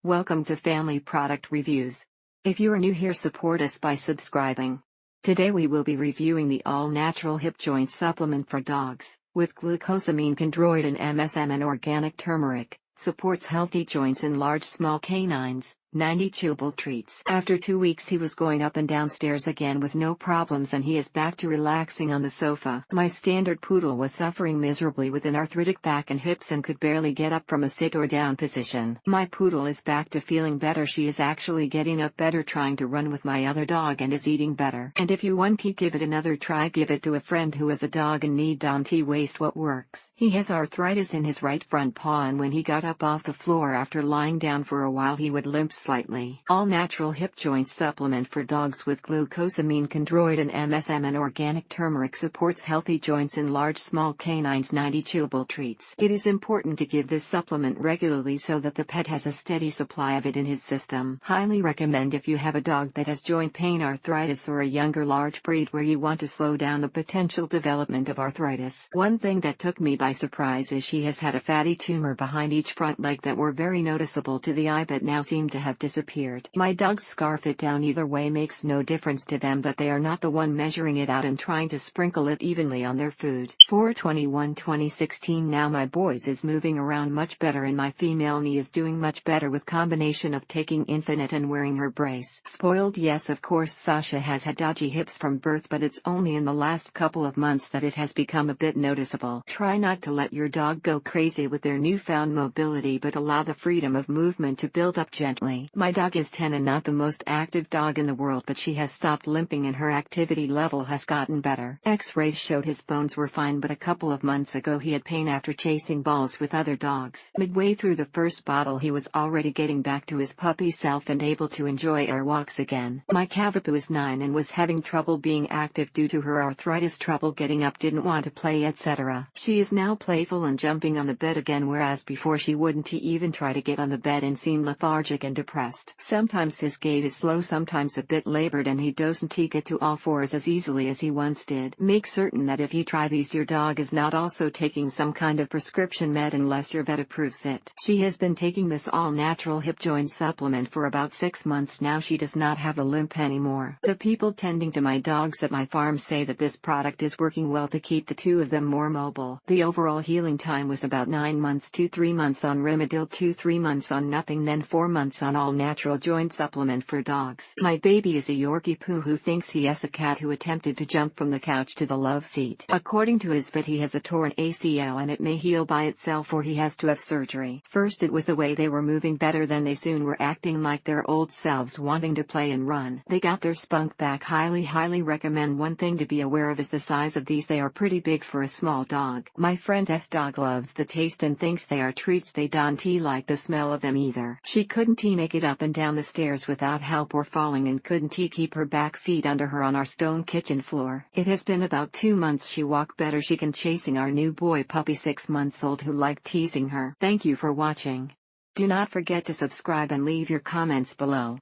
Welcome to Family Product Reviews. If you are new here, support us by subscribing. Today we will be reviewing the all-natural hip joint supplement for dogs, with glucosamine chondroitin MSM and organic turmeric, supports healthy joints in large small canines. 90 chewable treats. After 2 weeks he was going up and down stairs again with no problems, and he is back to relaxing on the sofa. My standard poodle was suffering miserably with an arthritic back and hips and could barely get up from a sit or down position. My poodle is back to feeling better. She is actually getting up better, trying to run with my other dog, and is eating better. And if you want to give it another try, give it to a friend who has a dog in need. Don't waste what works. He has arthritis in his right front paw, and when he got up off the floor after lying down for a while he would limp slightly. All-natural hip joint supplement for dogs with glucosamine chondroitin MSM and organic turmeric, supports healthy joints in large small canines. 90 chewable treats. It is important to give this supplement regularly so that the pet has a steady supply of it in his system. Highly recommend if you have a dog that has joint pain, arthritis, or a younger large breed where you want to slow down the potential development of arthritis. One thing that took me by surprise is she has had a fatty tumor behind each front leg that were very noticeable to the eye but now seem to have disappeared. My dogs scarf it down either way, makes no difference to them, but they are not the one measuring it out and trying to sprinkle it evenly on their food. 4/21/2016. Now my boys is moving around much better, and my female knee is doing much better with combination of taking Infinite and wearing her brace. Spoiled? Yes, of course. Sasha has had dodgy hips from birth, but it's only in the last couple of months that it has become a bit noticeable. Try not to let your dog go crazy with their newfound mobility, but allow the freedom of movement to build up gently. My dog is 10 and not the most active dog in the world, but she has stopped limping and her activity level has gotten better. X-rays showed his bones were fine, but a couple of months ago he had pain after chasing balls with other dogs. Midway through the first bottle he was already getting back to his puppy self and able to enjoy air walks again. My Cavapoo is 9 and was having trouble being active due to her arthritis, trouble getting up, didn't want to play, etc. She is now playful and jumping on the bed again, whereas before she wouldn't even try to get on the bed and seemed lethargic and depressed. Sometimes his gait is slow, sometimes a bit labored, and he doesn't get to all fours as easily as he once did. Make certain that if you try these your dog is not also taking some kind of prescription med unless your vet approves it. She has been taking this all-natural hip joint supplement for about 6 months now. She does not have a limp anymore. The people tending to my dogs at my farm say that this product is working well to keep the two of them more mobile. The overall healing time was about 9 months to 3 months on Rimadyl, 2-3 months on nothing, then 4 months on all-natural joint supplement for dogs. My baby is a Yorkie poo who thinks he has a cat who attempted to jump from the couch to the love seat. According to his vet, he has a torn ACL and it may heal by itself or he has to have surgery. First it was the way they were moving better, then they soon were acting like their old selves, wanting to play and run. They got their spunk back. Highly recommend. One thing to be aware of is the size of these. They are pretty big for a small dog. My friend's dog loves the taste and thinks they are treats. They don't like the smell of them either. She couldn't make it up and down the stairs without help or falling, and couldn't keep her back feet under her on our stone kitchen floor. It has been about 2 months. She walk better. She can chasing our new boy puppy 6 months old who liked teasing her. Thank you for watching. Do not forget to subscribe and leave your comments below.